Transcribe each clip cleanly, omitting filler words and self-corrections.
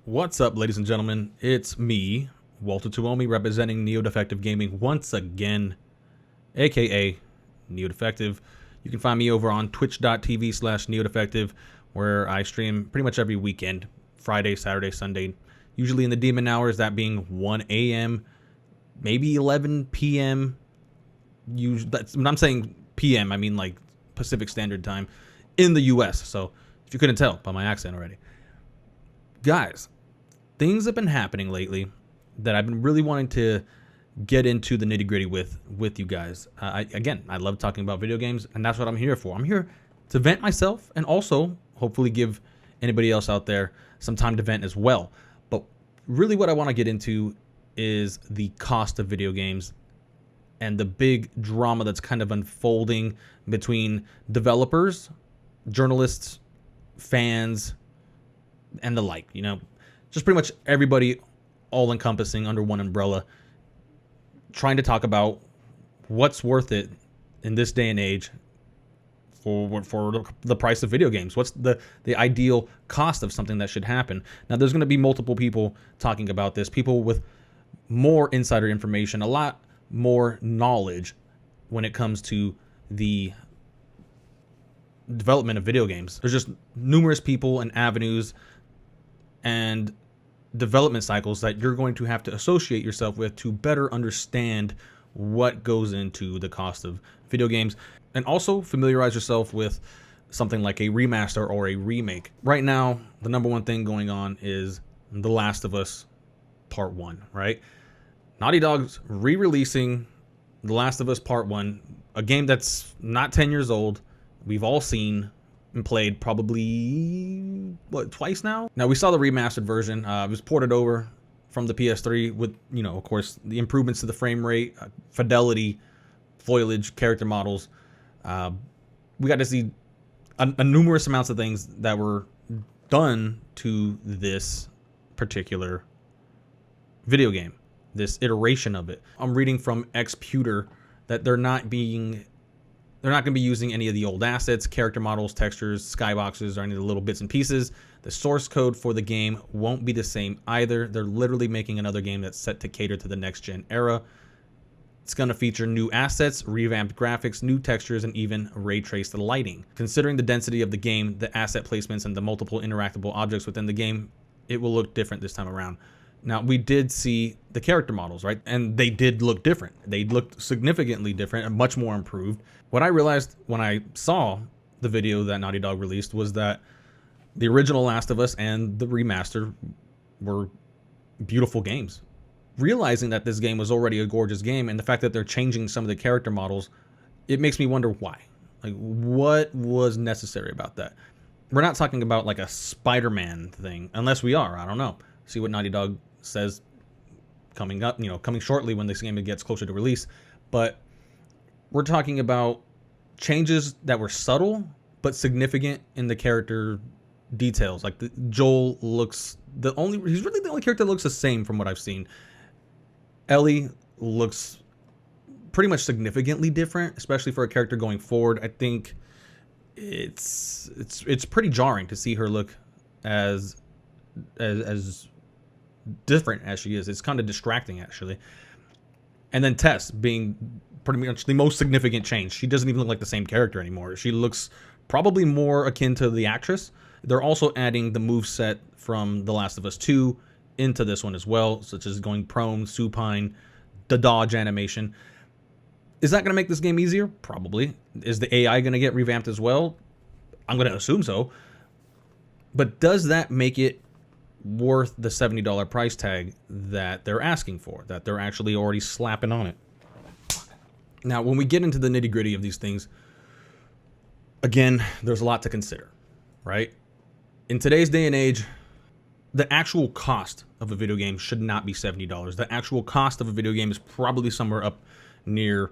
What's up, ladies and gentlemen? It's me, Walter Tuomi, representing Neo-Defective Gaming once again, aka Neo-Defective. You can find me over on twitch.tv/Neo-Defective, where I stream pretty much every weekend, Friday, Saturday, Sunday, usually in the demon hours, that being 1 a.m., maybe 11 p.m. When I'm saying p.m., I mean like Pacific Standard Time in the U.S., so if you couldn't tell by my accent already. Guys, things have been happening lately that I've been really wanting to get into the nitty-gritty with you guys. I love talking about video games, and that's what I'm here for. I'm here to vent myself and also hopefully give anybody else out there some time to vent as well. But really what I want to get into is the cost of video games and the big drama that's kind of unfolding between developers, journalists, fans, and the like, just pretty much everybody all encompassing under one umbrella, trying to talk about what's worth it in this day and age for the price of video games. What's the ideal cost of something that should happen? Now, there's going to be multiple people talking about this, people with more insider information, a lot more knowledge when it comes to the development of video games. There's just numerous people and avenues and development cycles that you're going to have to associate yourself with to better understand what goes into the cost of video games, and also familiarize yourself with something like a remaster or a remake. Right now, the number one thing going on is The Last of Us Part 1, right? Naughty Dog's re-releasing The Last of Us Part 1, a game that's not 10 years old. We've all seen and played probably, twice now? Now, we saw the remastered version. It was ported over from the PS3 with, of course, the improvements to the frame rate, fidelity, foliage, character models. We got to see a numerous amounts of things that were done to this particular video game, this iteration of it. I'm reading from Xputer that they're not going to be using any of the old assets, character models, textures, skyboxes, or any of the little bits and pieces. The source code for the game won't be the same either. They're literally making another game that's set to cater to the next-gen era. It's going to feature new assets, revamped graphics, new textures, and even ray-traced lighting. Considering the density of the game, the asset placements, and the multiple interactable objects within the game, it will look different this time around. Now, we did see the character models, right? And they did look different. They looked significantly different and much more improved. What I realized when I saw the video that Naughty Dog released was that the original Last of Us and the remaster were beautiful games. Realizing that this game was already a gorgeous game, and the fact that they're changing some of the character models, it makes me wonder why. Like, what was necessary about that? We're not talking about like a Spider-Man thing, unless we are. I don't know. See what Naughty Dog says coming up, coming shortly when this game gets closer to release. But we're talking about changes that were subtle but significant in the character details. Like Joel looks he's really the only character that looks the same from what I've seen. Ellie looks pretty much significantly different, especially for a character going forward. I think it's pretty jarring to see her look as different as she is. It's kind of distracting, actually. And then Tess being pretty much the most significant change. She doesn't even look like the same character anymore. She looks probably more akin to the actress. They're also adding the moveset from The Last of Us 2 into this one as well, such as going prone, supine, the dodge animation. Is that going to make this game easier? Probably. Is the AI going to get revamped as well? I'm going to assume so. But does that make it worth the $70 price tag that they're asking for, that they're actually already slapping on it? Now, when we get into the nitty-gritty of these things, again, there's a lot to consider, right? In today's day and age, the actual cost of a video game should not be $70. The actual cost of a video game is probably somewhere up near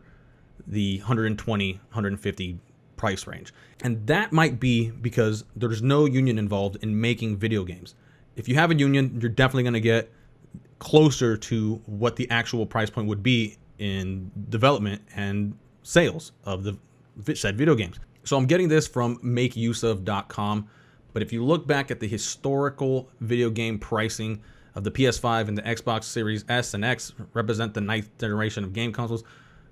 the $120, $150 price range. And that might be because there's no union involved in making video games. If you have a union, you're definitely going to get closer to what the actual price point would be in development and sales of the said video games. So I'm getting this from makeuseof.com. But if you look back at the historical video game pricing of the PS5 and the Xbox Series S and X, represent the 9th generation of game consoles,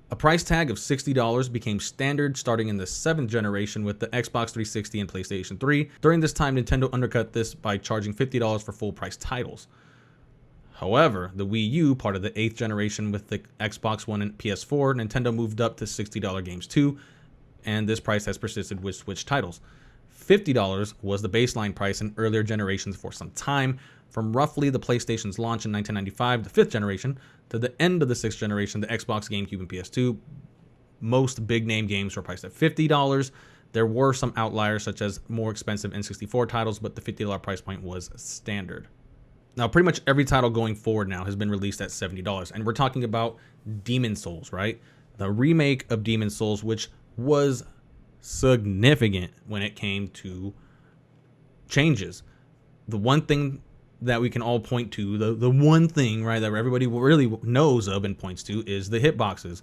a price tag of $60 became standard starting in the 7th generation with the Xbox 360 and PlayStation 3. During this time, Nintendo undercut this by charging $50 for full price titles. However, the Wii U, part of the 8th generation with the Xbox One and PS4, Nintendo moved up to $60 games too, and this price has persisted with Switch titles. $50 was the baseline price in earlier generations for some time, from roughly the PlayStation's launch in 1995, the 5th generation, to the end of the 6th generation, the Xbox, GameCube, and PS2. Most big-name games were priced at $50. There were some outliers, such as more expensive N64 titles, but the $50 price point was standard. Now, pretty much every title going forward now has been released at $70, and we're talking about Demon's Souls, right? The remake of Demon's Souls, which was significant when it came to changes. The one thing that we can all point to, the one thing, right, that everybody really knows of and points to is the hitboxes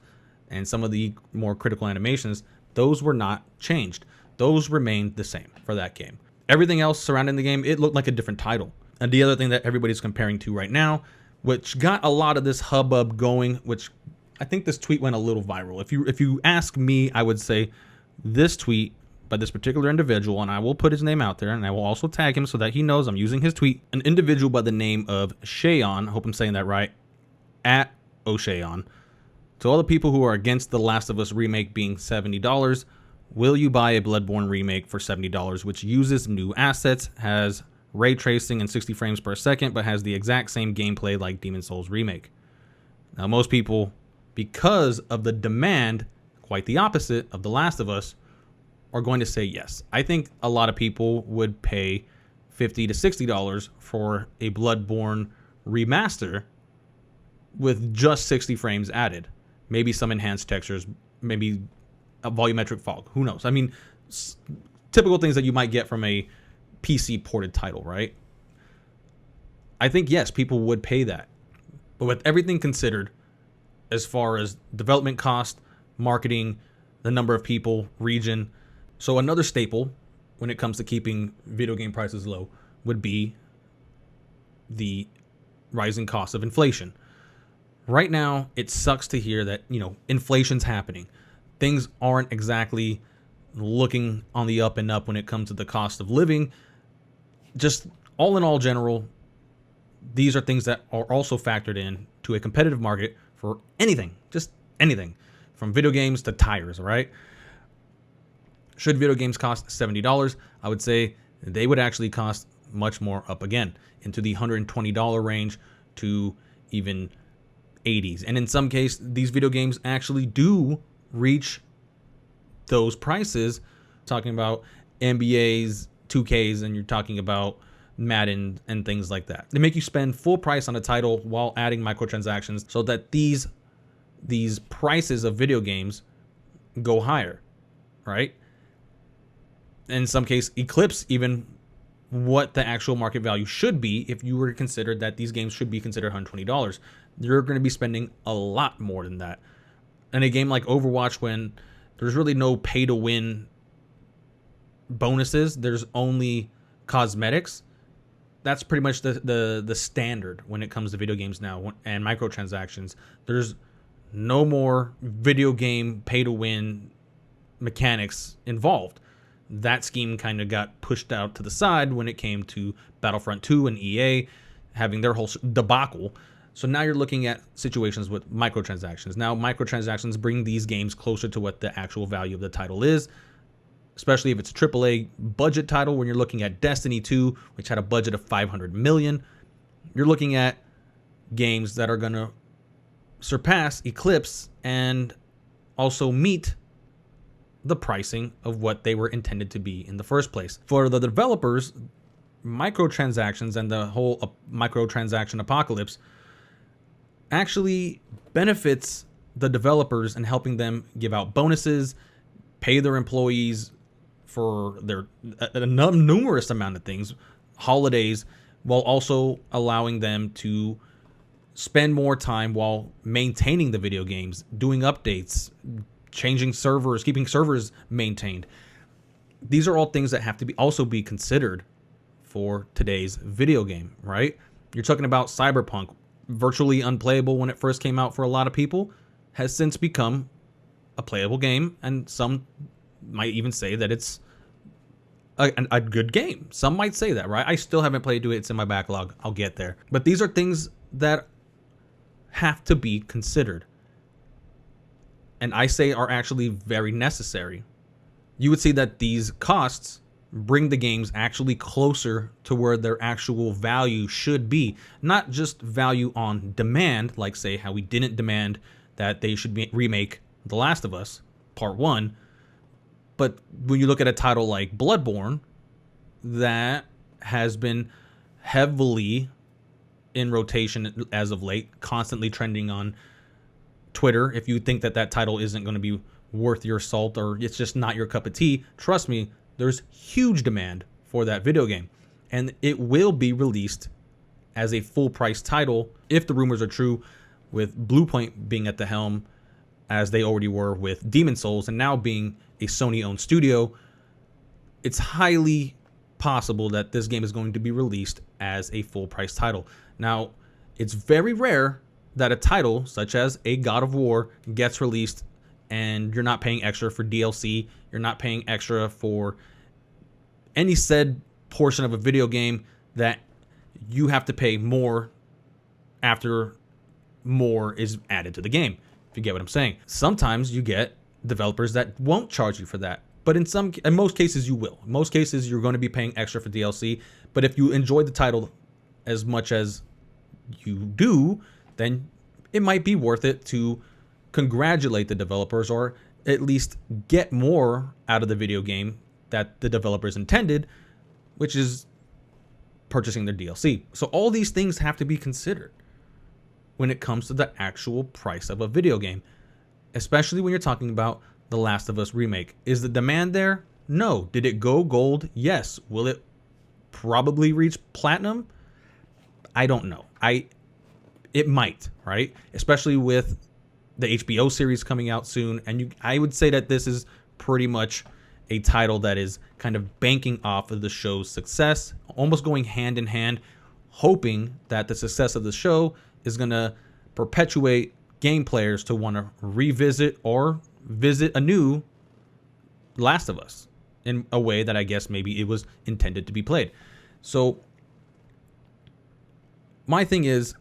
and some of the more critical animations. Those were not changed. Those remained the same for that game. Everything else surrounding the game, it looked like a different title. And the other thing that everybody's comparing to right now, which got a lot of this hubbub going, which I think this tweet went a little viral. If you ask me, I would say this tweet by this particular individual, and I will put his name out there, and I will also tag him so that he knows I'm using his tweet. An individual by the name of Shayon, I hope I'm saying that right, at O'Shayon. To all the people who are against The Last of Us remake being $70, will you buy a Bloodborne remake for $70, which uses new assets, has ray tracing and 60 frames per second, but has the exact same gameplay like Demon's Souls remake? Now, most people, because of the demand, quite the opposite of The Last of Us, are going to say yes. I think a lot of people would pay $50 to $60 for a Bloodborne remaster with just 60 frames added. Maybe some enhanced textures, maybe a volumetric fog. Who knows? I mean, typical things that you might get from a PC ported title, right? I think, yes, people would pay that. But with everything considered, as far as development cost, marketing, the number of people, region. So another staple when it comes to keeping video game prices low would be the rising cost of inflation. Right now, it sucks to hear that, inflation's happening. Things aren't exactly looking on the up and up when it comes to the cost of living. Just all in all general, these are things that are also factored in to a competitive market for anything, just anything, from video games to tires, right? Should video games cost $70? I would say they would actually cost much more, up again into the $120 range to even 80s. And in some case, these video games actually do reach those prices. Talking about NBA's, 2Ks, and you're talking about Madden and things like that. They make you spend full price on a title while adding microtransactions so that these prices of video games go higher, right? In some case, eclipse even what the actual market value should be if you were to consider that these games should be considered $120. You're going to be spending a lot more than that. In a game like Overwatch, when there's really no pay-to-win bonuses, there's only cosmetics, that's pretty much the standard when it comes to video games now and microtransactions. There's no more video game pay-to-win mechanics involved. That scheme kind of got pushed out to the side when it came to Battlefront 2 and EA having their whole debacle. So now you're looking at situations with microtransactions. Now microtransactions bring these games closer to what the actual value of the title is, especially if it's a AAA budget title. When you're looking at Destiny 2, which had a budget of $500 million, you're looking at games that are going to surpass, eclipse, and also meet the pricing of what they were intended to be in the first place. For the developers, microtransactions and the whole microtransaction apocalypse actually benefits the developers in helping them give out bonuses, pay their employees for their numerous amount of things, holidays, while also allowing them to spend more time while maintaining the video games, doing updates, changing servers, keeping servers maintained. These are all things that have to be also be considered for today's video game, right? You're talking about Cyberpunk, virtually unplayable when it first came out for a lot of people, has since become a playable game, and some might even say that it's a good game. Some might say that, right? I still haven't played it. It's in my backlog. I'll get there. But these are things that have to be considered, and I say are actually very necessary. You would see that these costs bring the games actually closer to where their actual value should be. Not just value on demand, like say how we didn't demand that they should remake The Last of Us Part 1, but when you look at a title like Bloodborne, that has been heavily in rotation as of late, constantly trending on Twitter. If you think that that title isn't going to be worth your salt, or it's just not your cup of tea, trust me, there's huge demand for that video game, and it will be released as a full price title if the rumors are true, with Bluepoint being at the helm as they already were with Demon Souls, and now being a Sony owned studio. It's highly possible that this game is going to be released as a full price title. Now, it's very rare that a title such as a God of War gets released and you're not paying extra for DLC, you're not paying extra for any said portion of a video game, that you have to pay more after more is added to the game, if you get what I'm saying. Sometimes you get developers that won't charge you for that, but in most cases you will. In most cases you're going to be paying extra for DLC, but if you enjoy the title as much as you do, then it might be worth it to congratulate the developers, or at least get more out of the video game that the developers intended, which is purchasing their DLC. So all these things have to be considered when it comes to the actual price of a video game, especially when you're talking about The Last of Us Remake. Is the demand there? No. Did it go gold? Yes. Will it probably reach platinum? I don't know. It might, right? Especially with the HBO series coming out soon, and I would say that this is pretty much a title that is kind of banking off of the show's success, almost going hand in hand, hoping that the success of the show is going to perpetuate game players to want to revisit or visit a new Last of Us in a way that I guess maybe it was intended to be played. So my thing is,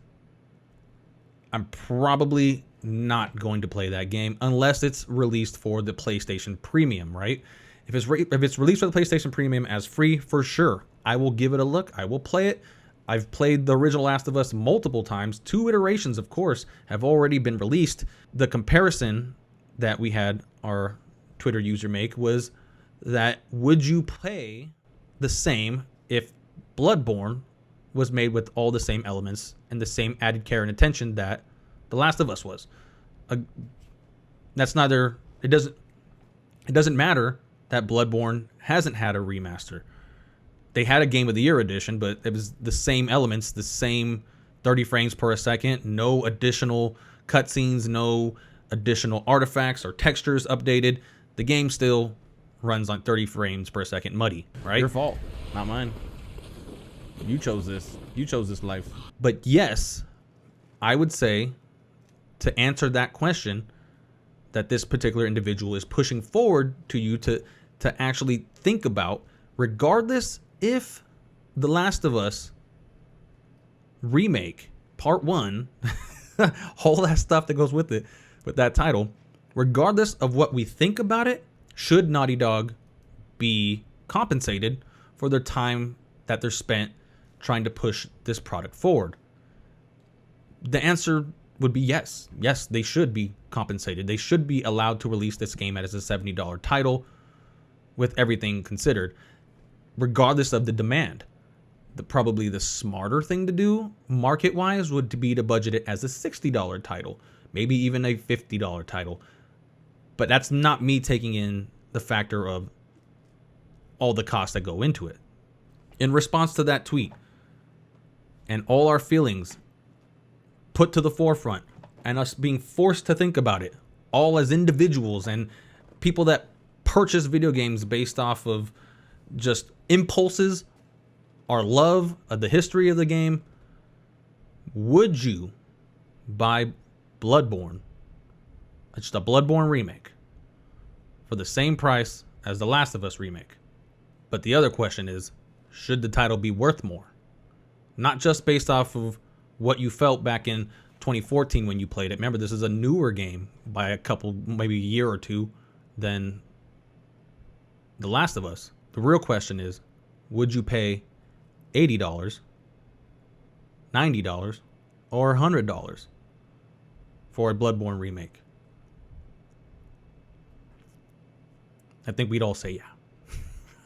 I'm probably not going to play that game unless it's released for the PlayStation Premium, right? If it's released for the PlayStation Premium as free, for sure, I will give it a look. I will play it. I've played the original Last of Us multiple times. 2 iterations, of course, have already been released. The comparison that we had our Twitter user make was that, would you pay the same if Bloodborne was made with all the same elements and the same added care and attention that The Last of Us was? That's neither. It doesn't matter that Bloodborne hasn't had a remaster. They had a Game of the Year edition, but it was the same elements, the same 30 frames per second, no additional cutscenes, no additional artifacts or textures updated. The game still runs on 30 frames per second muddy, right? Your fault, not mine. You chose this. You chose this life. But yes, I would say, to answer that question, that this particular individual is pushing forward to you to actually think about, regardless if The Last of Us Remake Part 1, all that stuff that goes with it, with that title, regardless of what we think about it, should Naughty Dog be compensated for their time that they're spent trying to push this product forward? The answer would be yes. Yes, they should be compensated. They should be allowed to release this game as a $70 title with everything considered, regardless of the demand. Probably the smarter thing to do, market-wise, would be to budget it as a $60 title, maybe even a $50 title. But that's not me taking in the factor of all the costs that go into it. In response to that tweet, and all our feelings put to the forefront, and us being forced to think about it, all as individuals and people that purchase video games based off of just impulses our love of the history of the game, would you buy Bloodborne, just a Bloodborne remake, for the same price as the Last of Us remake? But the other question is, should the title be worth more? Not just based off of what you felt back in 2014 when you played it. Remember, this is a newer game by a couple, maybe a year or two than The Last of Us. The real question is, would you pay $80, $90, or $100 for a Bloodborne remake? I think we'd all say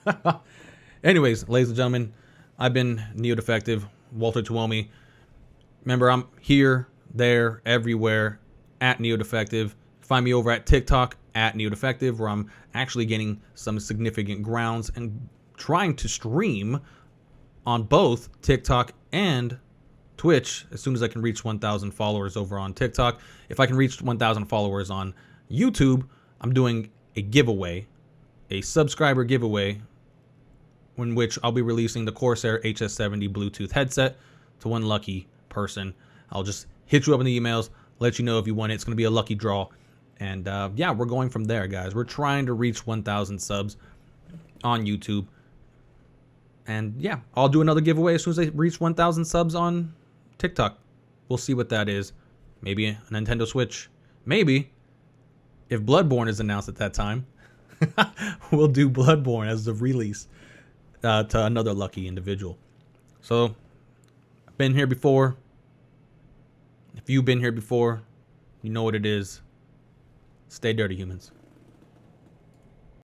yeah. Anyways, ladies and gentlemen, I've been Neo Defective, Walter Tuomi. Remember, I'm here, there, everywhere, at Neo Defective. Find me over at TikTok, at Neo Defective, where I'm actually gaining some significant grounds and trying to stream on both TikTok and Twitch as soon as I can reach 1,000 followers over on TikTok. If I can reach 1,000 followers on YouTube, I'm doing a giveaway, a subscriber giveaway, in which I'll be releasing the Corsair HS70 Bluetooth headset to one lucky person. I'll just hit you up in the emails, let you know if you want it. It's going to be a lucky draw. And yeah, we're going from there, guys. We're trying to reach 1,000 subs on YouTube. And yeah, I'll do another giveaway as soon as I reach 1,000 subs on TikTok. We'll see what that is. Maybe a Nintendo Switch. Maybe, if Bloodborne is announced at that time, we'll do Bloodborne as the release to another lucky individual. So, I've been here before. If you've been here before, you know what it is. Stay dirty, humans.